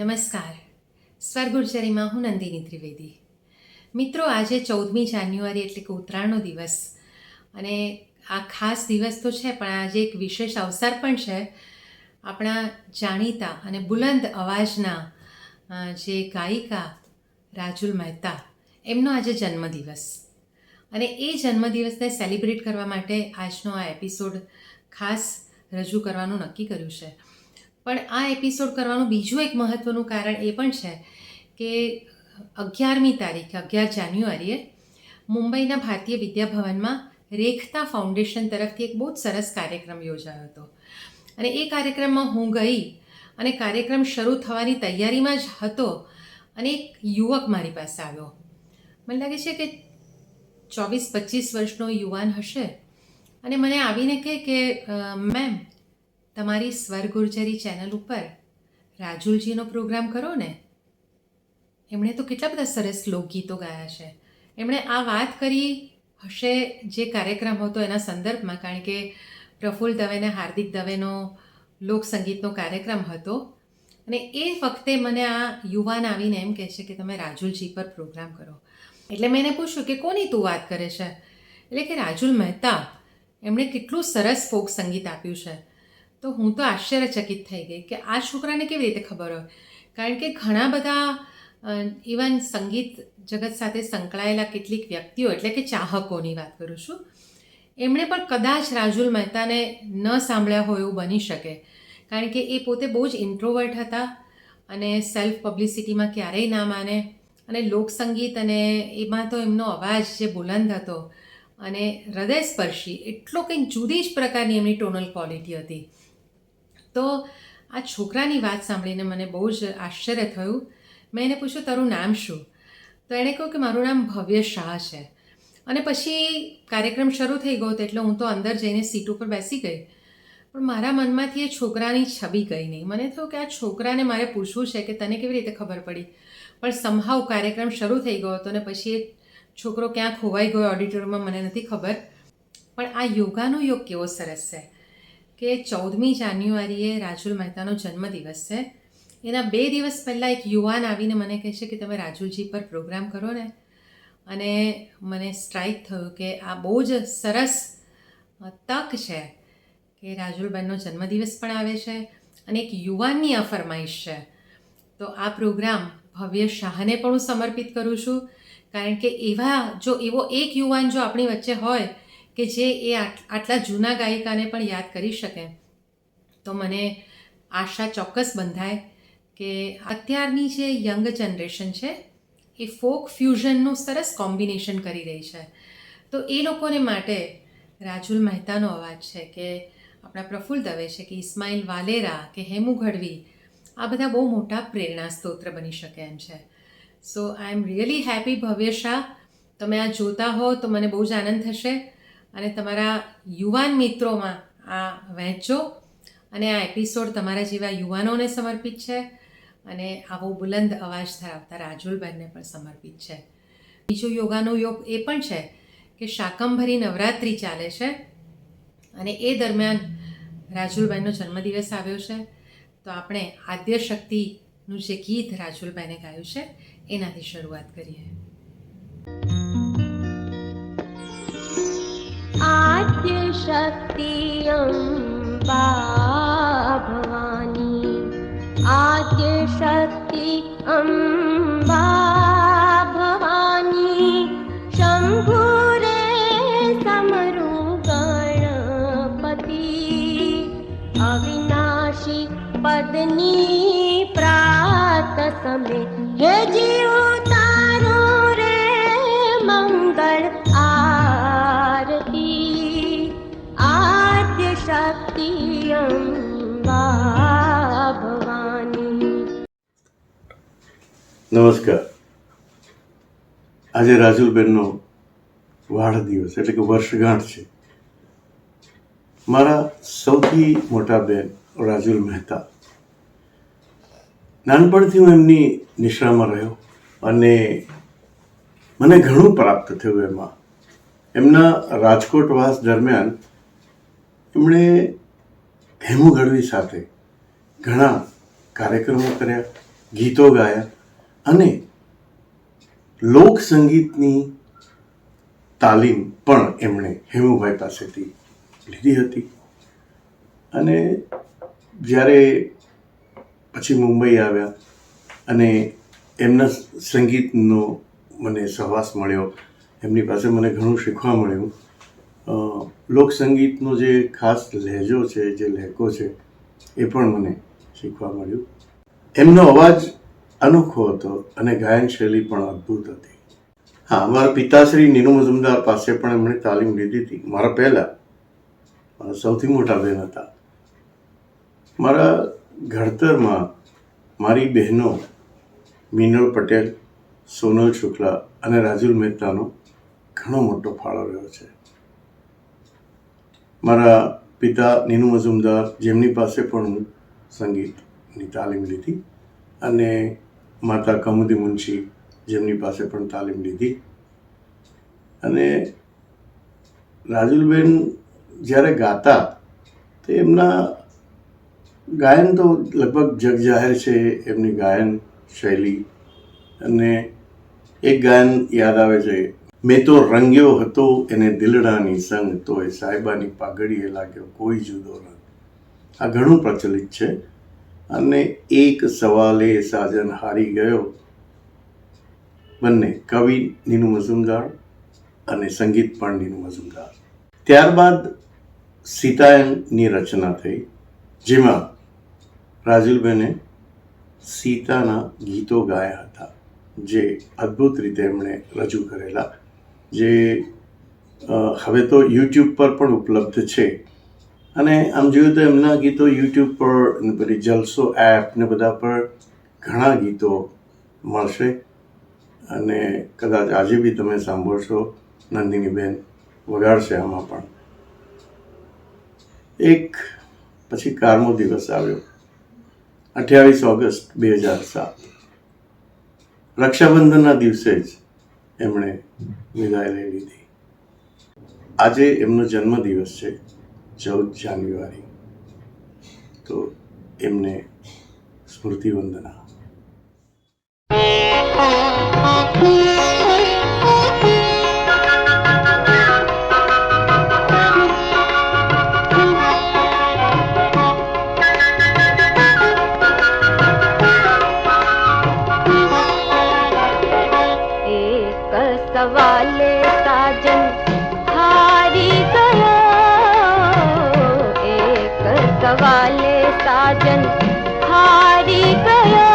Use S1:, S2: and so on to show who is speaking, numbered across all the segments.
S1: નમસ્કાર. સ્વર ગુર્જરીમાં હું નંદિની ત્રિવેદી. મિત્રો, આજે 14મી જાન્યુઆરી એટલે કે ઉત્તરાયણનો દિવસ, અને આ ખાસ દિવસ તો છે, પણ આજે એક વિશેષ અવસર પણ છે. આપણા જાણીતા અને બુલંદ અવાજના જે ગાયિકા રાજુલ મહેતા, એમનો આજે જન્મદિવસ, અને એ જન્મદિવસને સેલિબ્રેટ કરવા માટે આજનો આ એપિસોડ ખાસ રજૂ કરવાનું નક્કી કર્યું છે. પણ આ એપિસોડ કરવાનું બીજું એક મહત્ત્વનું કારણ એ પણ છે કે 11મી તારીખે 11 જાન્યુઆરીએ મુંબઈના ભારતીય વિદ્યાભવનમાં રેખતા ફાઉન્ડેશન તરફથી એક બહુ જ સરસ કાર્યક્રમ યોજાયો હતો. અને એ કાર્યક્રમમાં હું ગઈ, અને કાર્યક્રમ શરૂ થવાની તૈયારીમાં જ હતો, અને એક યુવક મારી પાસે આવ્યો. મને લાગે છે કે 24-25 વર્ષનો યુવાન હશે, અને મને આવીને કહે કે મેમ, તમારી સ્વર ગુર્જરી ચેનલ ઉપર રાજુલજીનો પ્રોગ્રામ કરો ને. એમણે તો કેટલા બધા સરસ લોકગીતો ગાયા છે. એમણે આ વાત કરી હશે જે કાર્યક્રમ હતો એના સંદર્ભમાં, કારણ કે પ્રફુલ્લ દવે અને હાર્દિક દવેનો લોકસંગીતનો કાર્યક્રમ હતો. અને એ વખતે મને આ યુવાન આવીને એમ કહે છે કે તમે રાજુલજી પર પ્રોગ્રામ કરો. એટલે મેં એને પૂછ્યું કે કોની તું વાત કરે છે? એટલે કે રાજુલ મહેતા, એમણે કેટલું સરસ ફોક સંગીત આપ્યું છે. તો હું તો આશ્ચર્યચકિત થઈ ગઈ કે આ છોકરાને કેવી રીતે ખબર હોય, કારણ કે ઘણા બધા ઇવન સંગીત જગત સાથે સંકળાયેલા કેટલીક વ્યક્તિઓ, એટલે કે ચાહકોની વાત કરું છું, એમણે પણ કદાચ રાજુલ મહેતાને ન સાંભળ્યા હોય એવું બની શકે, કારણ કે એ પોતે બહુ જ ઇન્ટ્રોવર્ટ હતા, અને સેલ્ફ પબ્લિસિટીમાં ક્યારેય ના માને, અને લોકસંગીત અને એમાં તો એમનો અવાજ જે બુલંદ હતો અને હૃદયસ્પર્શી, એટલો કંઈક જુદી જ પ્રકારની એમની ટોનલ ક્વોલિટી હતી. તો આ છોકરાની વાત સાંભળીને મને બહુ જ આશ્ચર્ય થયું. મેં એને પૂછ્યું, તારું નામ શું? તો એણે કહ્યું કે મારું નામ ભવ્ય શાહ છે. અને પછી કાર્યક્રમ શરૂ થઈ ગયો એટલે હું તો અંદર જઈને સીટ ઉપર બેસી ગઈ, પણ મારા મનમાંથી એ છોકરાની છબી ગઈ નહીં. મને થયું કે આ છોકરાને મારે પૂછવું છે કે તને કેવી રીતે ખબર પડી, પણ સમહાવ કાર્યક્રમ શરૂ થઈ ગયો હતો, અને પછી એ છોકરો ક્યાં ખોવાઈ ગયો ઓડિટોરિયમમાં મને નથી ખબર. પણ આ યોગાનો યોગ કેવો સરસ છે કે 14મી જાન્યુઆરીએ રાજુલ મહેતાનો જન્મદિવસ છે. એના 2 દિવસ પહેલાં એક યુવાન આવીને મને કહે છે કે તમે રાજુલજી પર પ્રોગ્રામ કરો ને. અને મને સ્ટ્રાઇક થયું કે આ બહુ જ સરસ તક છે કે રાજુલબેનનો જન્મદિવસ પણ આવે છે, અને એક યુવાનની આ ફરમાઈશ છે. તો આ પ્રોગ્રામ ભવ્ય શાહને પણ હું સમર્પિત કરું છું, કારણ કે એવો એક યુવાન જો આપણી વચ્ચે હોય કે જે એ આટલા જૂના ગાયિકાને પણ યાદ કરી શકે, તો મને આશા ચોક્કસ બંધાય કે અત્યારની જે યંગ જનરેશન છે એ ફોક ફ્યુઝનનું સરસ કોમ્બિનેશન કરી રહી છે. તો એ લોકોને માટે રાજુલ મહેતાનો અવાજ છે, કે આપણા પ્રફુલ્લ દવે છે, કે ઇસ્માઇલ વાલેરા, કે હેમુ ગઢવી, આ બધા બહુ મોટા પ્રેરણા સ્ત્રોત્ર બની શકે એમ છે. સો આઈ એમ રિયલી હેપી ભવ્ય શાહ. તમે આ જોતા હો તો મને બહુ જ આનંદ થશે, અને તમારા યુવાન મિત્રોમાં આ વહેંચો, અને આ એપિસોડ તમારા જેવા યુવાનોને સમર્પિત છે, અને આવો બુલંદ અવાજ ધરાવતા રાજુલબેનને પણ સમર્પિત છે. બીજો યોગાનો યોગ એ પણ છે કે શાકંભરી નવરાત્રિ ચાલે છે, અને એ દરમિયાન રાજુલબેનનો જન્મદિવસ આવ્યો છે. તો આપણે આદ્ય શક્તિનું જે ગીત રાજુલબેને ગાયું છે એનાથી શરૂઆત કરીએ.
S2: आद्य शक्ति अम्बा भवानी, आद्य शक्ति अम्बा भवानी, शंभु रे समरु गणपति, अविनाशी पदनी प्रात समय, हे जीव तारो रे मंगल आरती, आद्य शक्ति अम्बा भवानी.
S3: નમસ્કાર. આજે રાજુલબેનનો વાઢ દિવસ એટલે કે વર્ષગાંઠ છે. મારા સૌથી મોટા બેન રાજુલ મહેતા, નાનપણથી હું એમની નિશ્રામાં રહ્યો, અને મને ઘણું પ્રાપ્ત થયું એમાં. એમના રાજકોટવાસ દરમિયાન એમણે હેમુ ગઢવી સાથે ઘણા કાર્યક્રમો કર્યા, ગીતો ગાયા અને લોક સંગીતની તાલીમ પણ એમણે હેમુભાઈ પાસેથી લીધી હતી. અને જ્યારે પછી મુંબઈ આવ્યા અને એમના સંગીતનો મને સહવાસ મળ્યો, એમની પાસે મને ઘણું શીખવા મળ્યું. લોકસંગીતનો જે ખાસ લહેજો છે, જે લહેકો છે, એ પણ મને શીખવા મળ્યું. એમનો અવાજ અનોખો હતો અને ગાયન શૈલી પણ અદ્ભુત હતી. હા, મારા પિતાશ્રી નીનુ મજુમદાર પાસે પણ એમણે તાલીમ લીધી હતી. મારા પહેલાં મારા સૌથી મોટા બહેન હતા. મારા ઘડતરમાં મારી બહેનો મીનળ પટેલ, સોનલ શુક્લા અને રાજુલ મહેતાનો ઘણો મોટો ફાળો રહ્યો છે. મારા પિતા નીનુ મજુમદાર, જેમની પાસે પણ હું સંગીતની તાલીમ લીધી, અને માતા કમુદી મુનશી, જેમની પાસે પણ તાલીમ લીધી. અને રાજુલબેન જ્યારે ગાતા તો એમના ગાયન તો લગભગ જગજાહેર છે, એમની ગાયન શૈલી. અને એક ગાયન યાદ આવે છે, મેં તો રંગ્યો હતો એને દિલડાની સંગ, તો એ સાહેબાની પાઘડીએ લાગ્યો કોઈ જુદો રંગ. આ ઘણું પ્રચલિત છે. અને એક સવાલે સાજન હારી ગયો, બંને કવિ નીનુ મજુમદાર અને સંગીત પણ નીનુ મજુમદાર. ત્યારબાદ સીતાયનની રચના થઈ, જેમાં રાજુલબેને સીતાના ગીતો ગાયા હતા, જે અદ્ભુત રીતે એમણે રજૂ કરેલા, જે હવે તો યુટ્યુબ પર પણ ઉપલબ્ધ છે. અને આમ જોયું તો એમના ગીતો યુટ્યુબ પર, બધી જલસો એપ ને બધા પર ઘણા ગીતો મળશે. અને કદાચ આજે બી તમે સાંભળશો, નંદિનીબેન વગાડશે આમાં પણ. એક પછી 11મો દિવસ આવ્યો, 28 ઓગસ્ટ 2007. રક્ષાબંધનના દિવસે જ એમણે વિદાય લઈ લીધી. આજે એમનો જન્મદિવસ છે, 14 જાન્યુઆરી. તો એમને સ્મૃતિવંદના.
S2: सवाले साजन हारी गयो, एक सवाले साजन हारी गयो,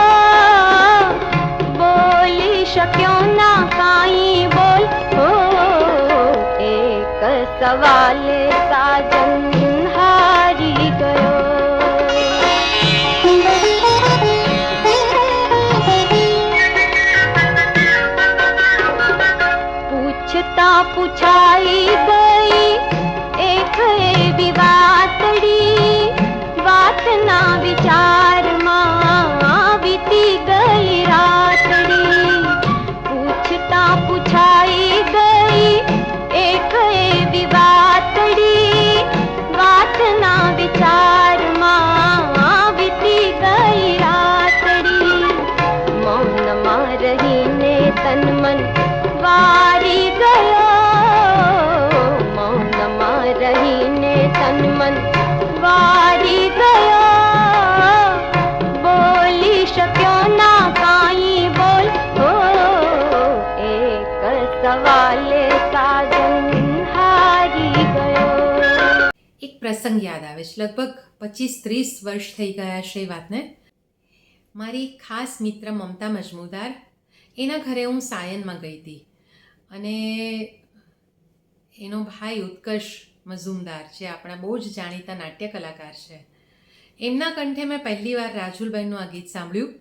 S2: बोली शक्यो ना काई बोल हो, एक सवाले साजन हारी गयो. पूछता पूछाई गई एक एवी वातड़ी, વાત ના વિચારમાં વીતી ગઈ રાતડી. પૂછતા પૂછાઈ ગઈ એક એવી વાતડી, વાત ના વિચારમાં વીતી ગઈ રાતડી. મૌનમાં રહીને તન મન વારી ગયો, મૌનમાં રહીને તન મન વારી ગયો, બોલી શક્યો ના કાઈ બોલ હો, એક સવાલે સાજન હારી ગયો.
S1: એક પ્રસંગ યાદ આવે છે, લગભગ 25-30 વર્ષ થઈ ગયા છે એ વાતને. મારી ખાસ મિત્ર મમતા મજમુદાર, એના ઘરે હું સાયનમાં ગઈ હતી. અને એનો ભાઈ ઉત્કર્ષ મજુમદાર, જે આપણા બહુ જ જાણીતા નાટ્ય કલાકાર છે, એમના કંઠે મેં પહેલી વાર રાજુલબેનનું આ ગીત સાંભળ્યું.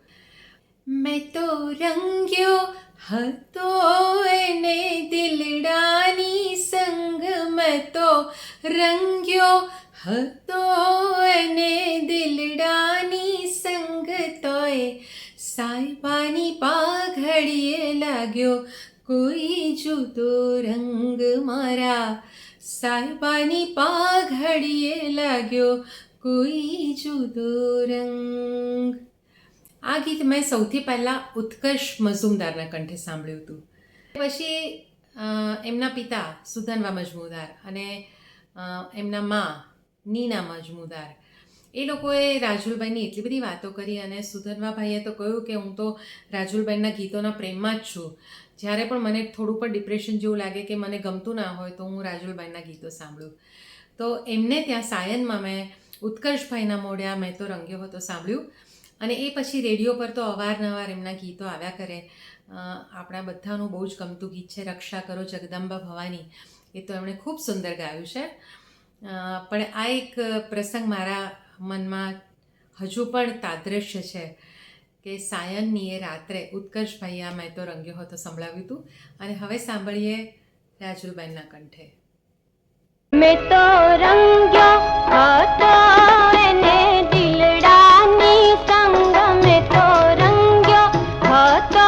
S1: મેં તો રંગ્યો હતો એને દિલડાની સંગ, મેં તો રંગ્યો હતો એને દિલડાની સંગ, તોય સાહેબાની પાઘડીએ લાગ્યો કોઈ જુદો રંગ, મારા સાહેબાની પાઘડીએ લાગ્યો કોઈ જુદો રંગ. આ ગીત મેં સૌથી પહેલાં ઉત્કર્ષ મઝુમદારના કંઠે સાંભળ્યું હતું. પછી એમના પિતા સુધનવા મજમુદાર અને એમના મા નીના મજમુદાર એ લોકોએ રાજુલભાઈની એટલી બધી વાતો કરી અને સુધનવાભાઈએ તો કહ્યું કે હું તો રાજુલભાઈના ગીતોના પ્રેમમાં જ છું. જ્યારે પણ મને થોડું પણ ડિપ્રેશન જેવું લાગે કે મને ગમતું ના હોય તો હું રાજુલભાઈના ગીતો સાંભળું. તો એમને ત્યાં સાયનમાં મેં ઉત્કર્ષભાઈના મોઢિયા મેં તો રંગ્યો હતો સાંભળ્યું. અને એ પછી રેડિયો પર તો અવારનવાર એમના ગીતો આવ્યા કરે. આપણા બધાનું બહુ જ ગમતું ગીત છે રક્ષા કરો જગદંબા ભવાની. એ તો એમણે ખૂબ સુંદર ગાયું છે. પણ આ એક પ્રસંગ મારા મનમાં હજુ પણ તાદ્રશ્ય છે કે સાયનની એ રાત્રે ઉત્કર્ષભાઈએ આ મેં તો રંગ્યો હતો સંભળાવ્યું હતું. અને હવે સાંભળીએ રાજુલબેનના કંઠે.
S2: મેં તો રંગ્યો હતો એને દિલડાની સંગ, મેં તો રંગ્યો હતો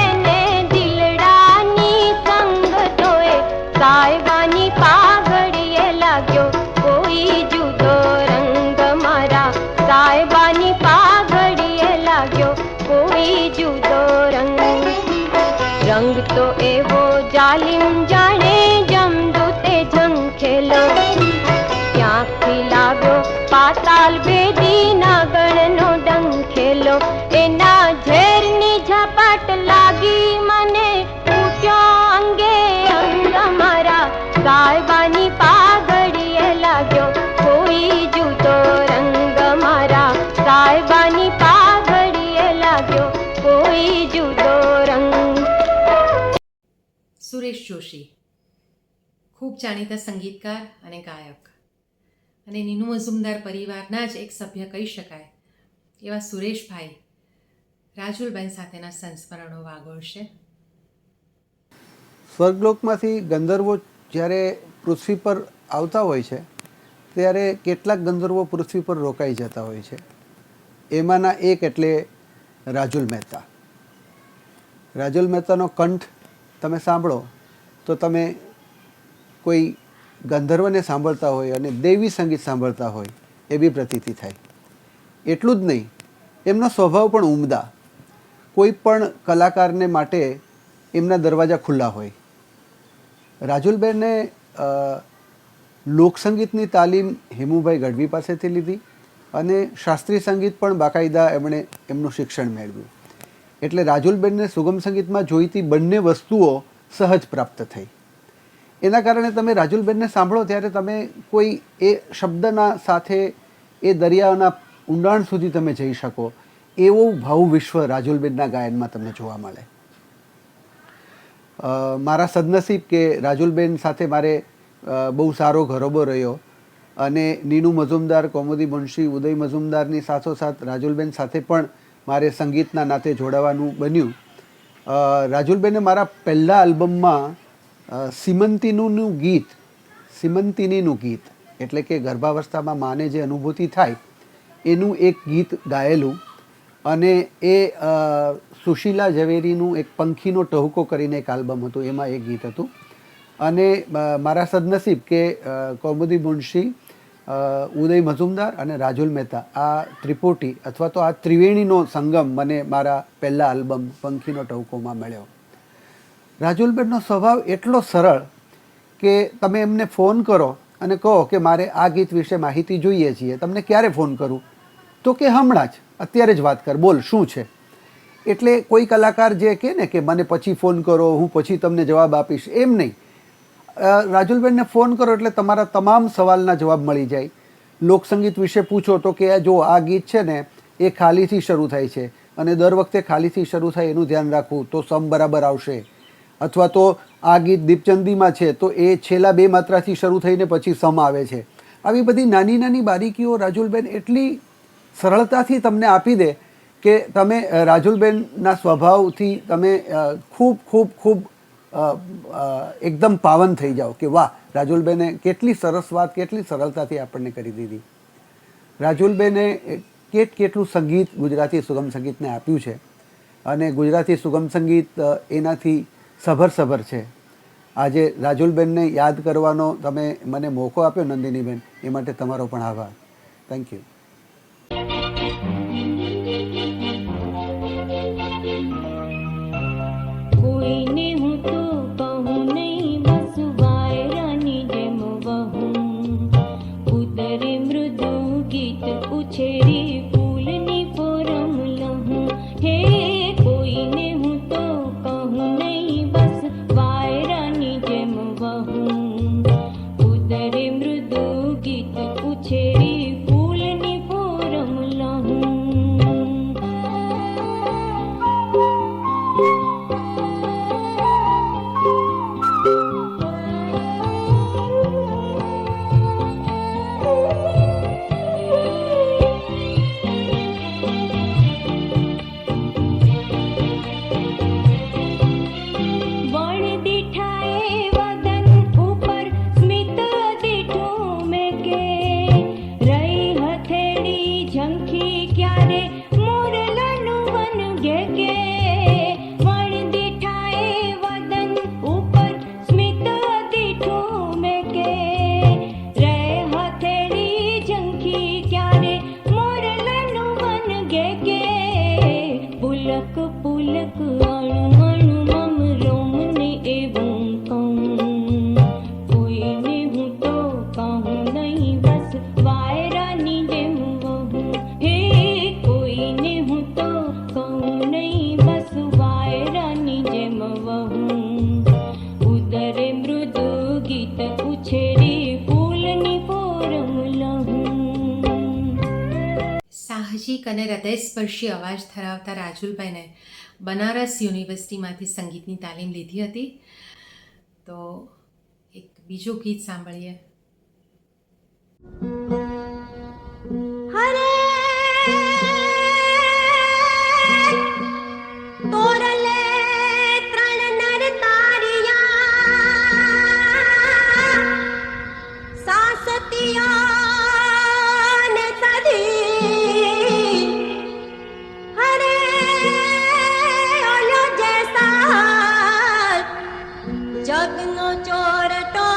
S2: એને દિલડાની સંગ, તોય સાયવાની પાઘડીએ લાગ્યો કોઈ જુદો રંગ, મારા સાયવાની પાઘડીએ લાગ્યો કોઈ જુદો રંગ. રંગ તો એવો જાલિમ જાણે જમદૂતે ઝંખેલો, ક્યાંકથી લાગ્યો પાતાલ ભેદીના ગણનો ડંખેલો. એના ઝેરની ઝપાટ લાગી મને તૂટ્યો અંગે અંગ, મારા સાયબાની પાઘડીએ લાગ્યો કોઈ જુદો રંગ, મારા સાયબાની પાઘડીએ લાગ્યો કોઈ જુદો રંગ.
S1: સુરેશ જોશી ખૂબ જાણીતા સંગીતકાર અને ગાયક અને નીનુ મઝુમદાર પરિવારના જ એક સભ્ય કહી શકાય એવા સુરેશભાઈ રાજુલબેન સાથેના સંસ્મરણો વાગોળશે.
S4: સ્વર્ગલોકમાંથી ગંધર્વો જ્યારે પૃથ્વી પર આવતા હોય છે ત્યારે કેટલાક ગંધર્વો પૃથ્વી પર રોકાઈ જતા હોય છે. એમાંના એક એટલે રાજુલ મહેતા. રાજુલ મહેતાનો કંઠ તમે સાંભળો તો તમે કોઈ ગંધર્વને સાંભળતા હોય અને દૈવી સંગીત સાંભળતા હોય એવી પ્રતીતિ થાય. એટલું જ નહીં, એમનો સ્વભાવ પણ ઉમદા. કોઈ પણ કલાકારને માટે એમના દરવાજા ખુલ્લા હોય. રાજુલબેને લોકસંગીતની તાલીમ હેમુભાઈ ગઢવી પાસેથી લીધી અને શાસ્ત્રીય સંગીત પણ બાકાયદા એમણે એમનું શિક્ષણ મેળવ્યું. એટલે રાજુલબેનને સુગમ સંગીતમાં જોઈતી બંને વસ્તુઓ સહજ પ્રાપ્ત થઈ. એના કારણે તમે રાજુલબેનને સાંભળો ત્યારે તમે કોઈ એ શબ્દના સાથે એ દરિયાના ઊંડાણ સુધી તમે જઈ શકો એવું ભાવ વિશ્વ રાજુલબેનના ગાયનમાં તમને જોવા મળે. મારા સદનસીબ કે રાજુલબેન સાથે મારે બહુ સારો ઘરોબો રહ્યો અને નીનુ મઝુમદાર, કૌમુદી મુનશી, ઉદય મઝુમદારની સાથોસાથ રાજુલબેન સાથે પણ મારે સંગીતના નાતે જોડાવાનું બન્યું. રાજુલબેને મારા પહેલા આલ્બમમાં સીમંતિનીનું ગીત એટલે કે ગર્ભાવસ્થામાં માને જે અનુભૂતિ થાય એનું એક ગીત ગાયેલું અને એ સુશીલા ઝવેરીનું એક પંખીનો ટહુકો કરીને એક આલ્બમ હતું, એમાં એક ગીત હતું. અને મારા સદનસીબ કે કૌમુદી મુનશી, ઉદય મઝુમદાર અને રાજુલ મહેતા આ ત્રિપુટી અથવા તો આ ત્રિવેણીનો સંગમ મને મારા પહેલા આલ્બમ પંખીનો ટહુકોમાં મળ્યો. રાજુલબેનનો સ્વભાવ એટલો સરળ કે તમે એમને ફોન કરો અને કહો કે મારે આ ગીત વિશે માહિતી જોઈએ છીએ, તમને ક્યારે ફોન કરું? તો કે હમણાં જ, અત્યારે જ વાત કર, બોલ શું છે. એટલે કોઈ કલાકાર જે કહે ને કે મને પછી ફોન કરો, હું પછી તમને જવાબ આપીશ, એમ નહીં. રાજુલબેનને ફોન કરો એટલે તમારા તમામ સવાલના જવાબ મળી જાય. લોકસંગીત વિશે પૂછો તો કે જો આ ગીત છે ને એ ખાલીથી શરૂ થાય છે અને દર વખતે ખાલીથી શરૂ થાય એનું ધ્યાન રાખવું તો સમ બરાબર આવશે. અથવા તો આ ગીત દીપચંદીમાં છે તો એ છેલ્લા 2 માત્રાથી શરૂ થઈને પછી સમ આવે છે. આવી બધી નાની નાની બારીકીઓ રાજુલબેન એટલી સરળતાથી તમને આપી દે કે તમે રાજુલબેનના સ્વભાવથી તમે ખૂબ ખૂબ ખૂબ એકદમ પાવન થઈ જાઓ કે વાહ, રાજુલબેને કેટલી સરસ વાત કેટલી સરળતાથી આપણને કરી દીધી. રાજુલબેને કેટલું સંગીત ગુજરાતી સુગમ સંગીતને આપ્યું છે અને ગુજરાતી સુગમ સંગીત એનાથી સભર છે. આજે રાજુલબેનને યાદ કરવાનો તમે મને મોકો આપ્યો નંદિનીબેન, એ માટે તમારો પણ આભાર. Thank you.
S2: કોઈને હું તો કહું નહીં, બસ વાયરાની જેમ વહું. ઉદરે મૃદુ ગીત ઉછેરી ફૂલની પોરમ લહું. હે કોઈને હું તો કહું નહીં, બસ વાયરાની જેમ વહું. ઉદરે મૃદુ ગીત ઉછેરી ફૂલની પોરમ લહું. વણ દીઠાએ વદન ઉપર સ્મિત દીઠું મેં કે, રહી હથેળી ઝંખી ક્યારે મોરલાનું વન ગે કે. વણ દીઠાએ વદન ઉપર સ્મિત દીઠું મેં કે, રહે હથેળી ઝંખી ક્યારે મોરલાનું વન ગે કે. પુલક પુલક અણુ અણુ મમ રોમને એવું કહું. કોઈને હું તો કહું નહીં, બસ વાયરાની જેમ વહું. હે કોઈને હું તો કહું નહીં, બસ વાયરાની જેમ વહું. ઉદરે મૃદુ ગીત ઉછેરી ફૂલની પોરમ લહું.
S1: સાહજિક અને હૃદયસ્પર્શી અવાજ ધરાવતા રાજુલભાઈને બનારસ યુનિવર્સિટીમાંથી સંગીતની તાલીમ લીધી હતી. તો એક બીજું ગીત સાંભળીએ.
S2: હરે તોરલે ત્રણ નર તારિયા, સાસતિયા ને સધી. હરે ઓલો જેસા જગનો ચોરટો,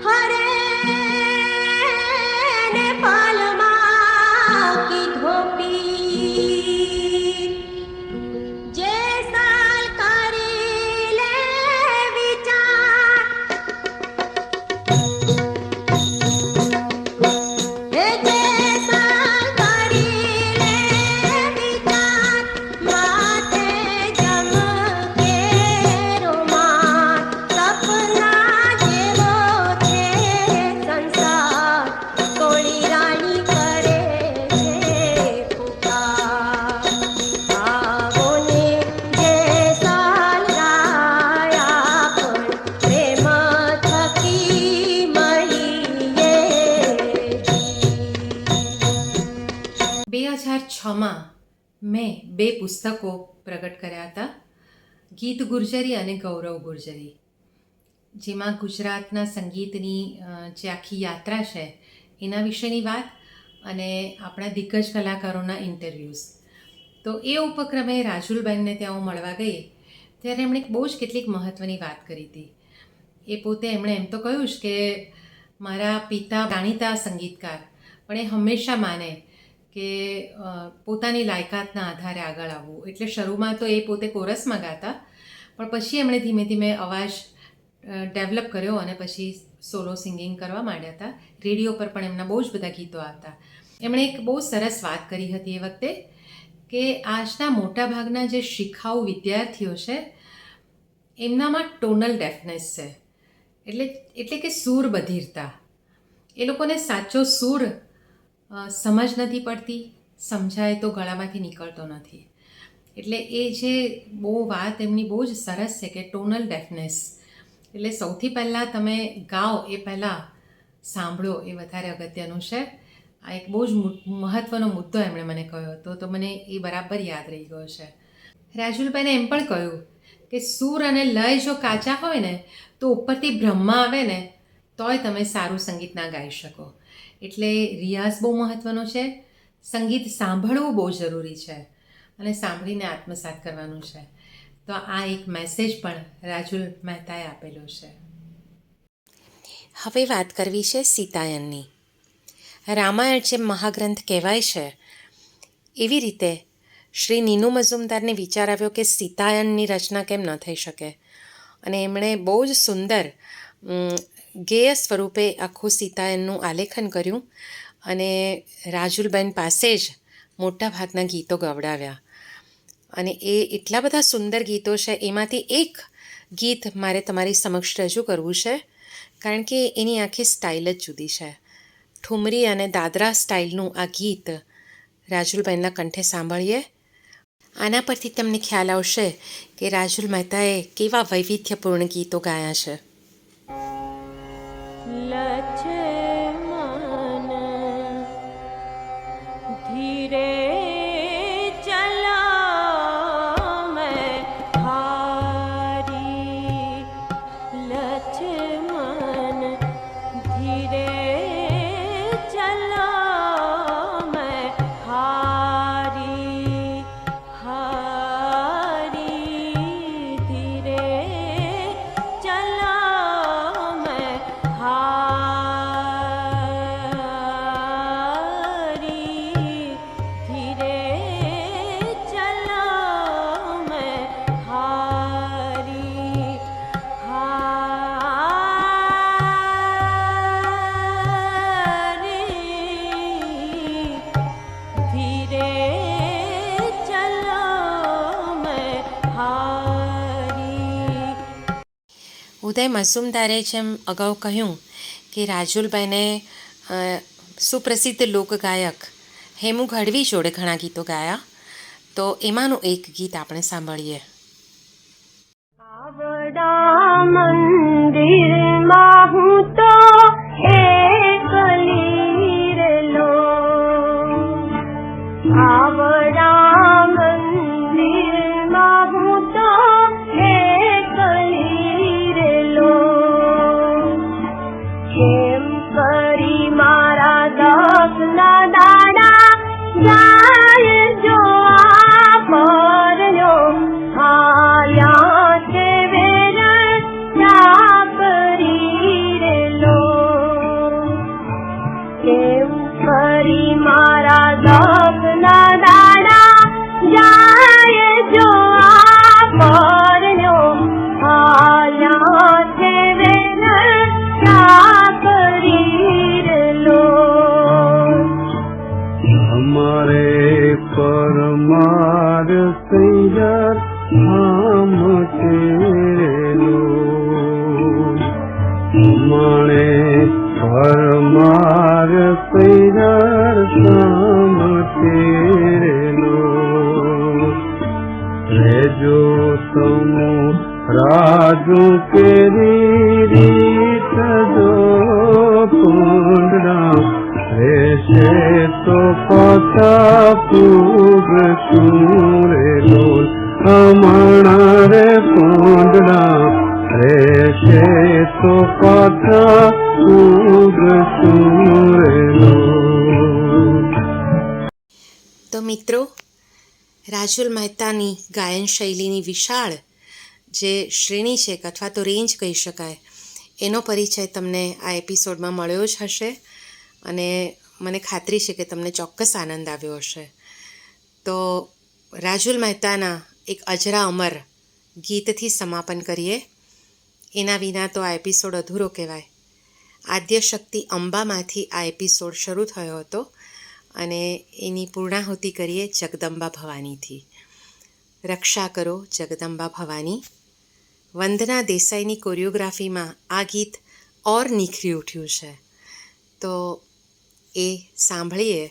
S2: હરે ને પાલમાં કીધો પી. જે સાલ કરી લે વિચાર, હે જે સાલ કરી લે વિચાર, માથે ચમકે રોમાન. સપના જેવો છે સંસાર, કોળી રાણી કરે છે પુકાર. આવો ને જે સાલ ગાયા પણ પ્રેમ થકી મળીએ.
S1: 2006માં મેં 2 પુસ્તકો પ્રગટ કર્યા હતા, ગીત ગુર્જરી અને ગૌરવ ગુર્જરી, જેમાં ગુજરાતના સંગીતની જે આખી યાત્રા છે એના વિશેની વાત અને આપણા દિગ્ગજ કલાકારોના ઇન્ટરવ્યૂઝ. તો એ ઉપક્રમે રાજુલબેનને ત્યાં હું મળવા ગઈ ત્યારે એમણે બહુ જ કેટલીક મહત્ત્વની વાત કરી હતી. એ પોતે એમણે એમ તો કહ્યું જ કે મારા પિતા જાણીતા સંગીતકાર, પણ એ હંમેશા માને કે પોતાની લાયકાતના આધારે આગળ આવવું. એટલે શરૂમાં તો એ પોતે કોરસમાં ગાતા, પણ પછી એમણે ધીમે ધીમે અવાજ ડેવલપ કર્યો અને પછી સોલો સિંગિંગ કરવા માંડ્યા હતા. રેડિયો પર પણ એમના બહુ જ બધા ગીતો આવતા. એમણે એક બહુ સરસ વાત કરી હતી એ વખતે કે આજના મોટાભાગના જે શિખાઉ વિદ્યાર્થીઓ છે એમનામાં ટોનલ ડેફનેસ છે, એટલે કે સૂર બધિરતા. એ લોકોને સાચો સૂર સમજ નથી પડતી, સમજાય તો ગળામાંથી નીકળતો નથી. એટલે એ જે બહુ વાત એમની બહુ જ સરસ છે કે ટોનલ ડેફનેસ. એટલે સૌથી પહેલાં તમે ગાઓ એ પહેલાં સાંભળો એ વધારે અગત્યનું છે. આ એક બહુ જ મહત્ત્વનો મુદ્દો એમણે મને કહ્યો હતો, તો મને એ બરાબર યાદ રહી ગયો છે. રાજુલભાઈને એમ પણ કહ્યું કે સૂર અને લય જો કાચા હોય ને તો ઉપરથી બ્રહ્મા આવે ને તોય તમે સારું સંગીત ના ગાઈ શકો. એટલે રિયાઝ બહુ મહત્ત્વનો છે, સંગીત સાંભળવું બહુ જરૂરી છે અને સાંભળીને આત્મસાત કરવાનું છે. તો આ એક મેસેજ પણ રાજુલ મહેતાએ આપેલો છે.
S5: હવે વાત કરવી છે સીતાયનની. રામાયણ જેમ મહાગ્રંથ કહેવાય છે એવી રીતે
S1: શ્રી નીનુ મઝુમદારને વિચાર આવ્યો કે સીતાયનની રચના કેમ ન થઈ શકે, અને એમણે બહુ જ સુંદર ગેય સ્વરૂપે આખું સીતાયનનું આલેખન કર્યું અને રાજુલબેન પાસે જ મોટાભાગના ગીતો ગવડાવ્યા. અને એ એટલા બધા સુંદર ગીતો છે. એમાંથી એક ગીત મારે તમારી સમક્ષ રજૂ કરવું છે, કારણ કે એની આખી સ્ટાઇલ જ જુદી છે. ઠુમરી અને દાદરા સ્ટાઇલનું આ ગીત રાજુલબેનના કંઠે સાંભળીએ. આના પરથી તમને ખ્યાલ આવશે કે રાજુલ મહેતાએ કેવા વૈવિધ્યપૂર્ણ ગીતો ગાયા છે.
S2: लक्ष्मण धीरे चला मैं हारी, लक्ष्मण धीरे चला मैं हारी, हारी धीरे चला मैं हारी, धीरे चला मैं हारी, हारी धीरे चला मैं हारी.
S1: ઉદય મઝુમદારે જેમ અગાઉ કહ્યું કે રાજુલબેને સુપ્રસિદ્ધ લોકગાયક હેમુ ગઢવી જોડે ઘણા ગીતો ગાયા, તો એમાંનું એક ગીત આપણે સાંભળીએ.
S2: आवड़ा मंदिરમાં હું તો એકલી રેલો, આવડા મંદિરમાં હું તો એકલી રેલો, કેમ કરી મારા દસના દાડા જાય જો આ પરયો, હાલ્યા છે વેરણ ચાકરી રેલો, કેમ કરી મારા દસના દાડા જાય જો આ પરયો, હાલ્યા છે વેરણ ચાકરી રેલો.
S5: हमारे परमार सैयर हम तेरे लो, हमारे परमार सैयर हम तेरे लो, रेजो समो राजू के रीत जो पुंडरा रेशे तो पता पूग सूरे लोल, हमारा रे पोंडड़ा रेशे तो पता पूग सूरे लोल.
S1: તો મિત્રો, રાજુલ મહેતાની ગાયન શૈલીની વિશાળ જે શ્રેણી છે અથવા તો રેન્જ કહી શકાય, એનો પરિચય તમને આ એપિસોડમાં મળ્યો જ હશે, અને મને ખાતરી છે કે તમને ચોક્કસ આનંદ આવ્યો હશે. તો રાજુલ મહેતાના એક અજરા અમર ગીતથી સમાપન કરીએ. એના વિના તો આ એપિસોડ અધૂરો કહેવાય. આદ્યશક્તિ અંબામાંથી આ એપિસોડ શરૂ થયો હતો, અને એની પૂર્ણાહુતિ કરીએ જગદંબા ભવાનીથી. રક્ષા કરો જગદંબા ભવાની. વંદના દેસાઈની કોરિયોગ્રાફીમાં આ ગીત ઓર નિખરી ઉઠ્યું છે, તો એ સાંભળીએ.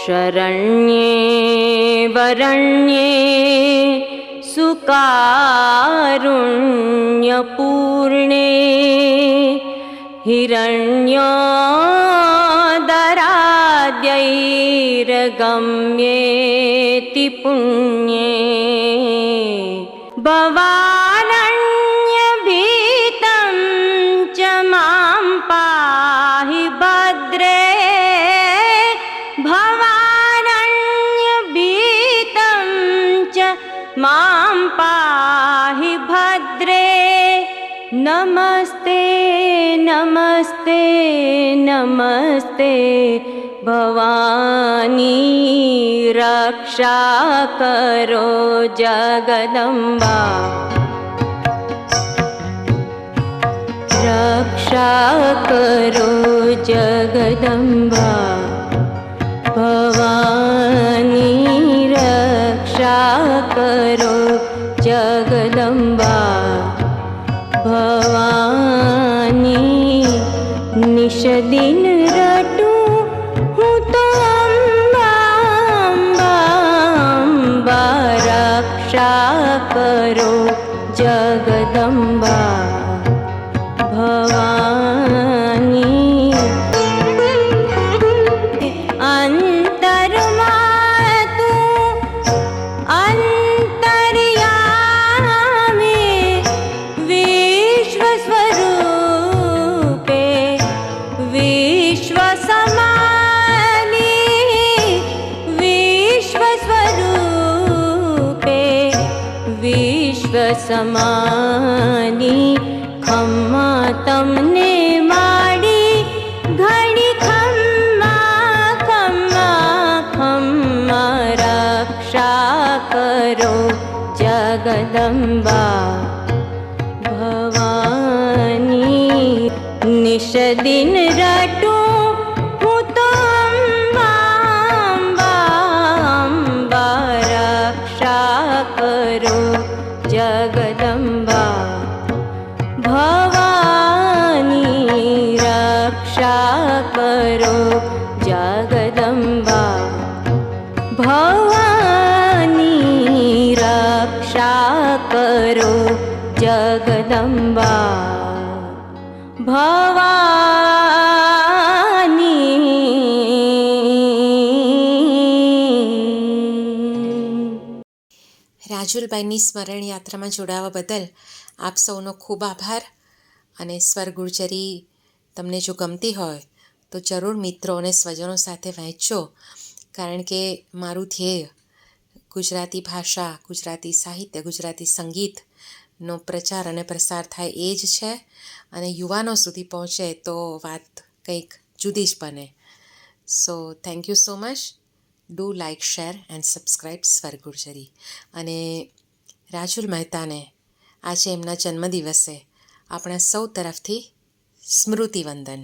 S2: शरण्ये वरण्ये सुकारुण्यपूर्णे हिरण्योदराद्यैर्गम्येति पुण्ये भवानन्यभीतं च मां पाहि भद्रे भवानन्यभीतं च मां पाहि भद्रे नमस्ते नमस्ते નમસ્તે ભવાની રક્ષા કરો જગદંબા રક્ષા કરો જગદંબા ભવાની રક્ષા કરો જગદંબા ભવાની નિષદિન રટું હું તો અંબા રક્ષા કરો જગદંબા ભવાની અંતરમાં તું અંતર્યામી વિશ્વ સ્વરૂપે વિશ્વ સમાની વિશ્વ સ્વરૂપે વિશ્વ સમાની ખમ્મા તમને માડી ઘડી ખમ્મા ખમ્મા ખમ્મા રક્ષા કરો જગદંબા ભવાની નિષદિન રટું હું તો અંબા રક્ષા કરો જગદંબા ભવાની રક્ષા કરો જગદંબા ભવાની રક્ષા કરો જગદંબા ભવાની
S1: રાજુલભાઈની સ્મરણ યાત્રામાં જોડાવા બદલ આપ સૌનો ખૂબ આભાર. અને સ્વર ગુર્જરી તમને જો ગમતી હોય તો જરૂર મિત્રો અને સ્વજનો સાથે વહેંચો, કારણ કે મારું ધ્યેય ગુજરાતી ભાષા, ગુજરાતી સાહિત્ય, ગુજરાતી સંગીતનો પ્રચાર અને પ્રસાર થાય એ જ છે. અને યુવાનો સુધી પહોંચે તો વાત કંઈક જુદી જ બને. So thank you so much. Do like, share and subscribe સ્વર ગુર્જરી. અને રાજુલ મહેતાને આજે એમના જન્મદિવસે આપણા સૌ તરફથી સ્મૃતિવંદન.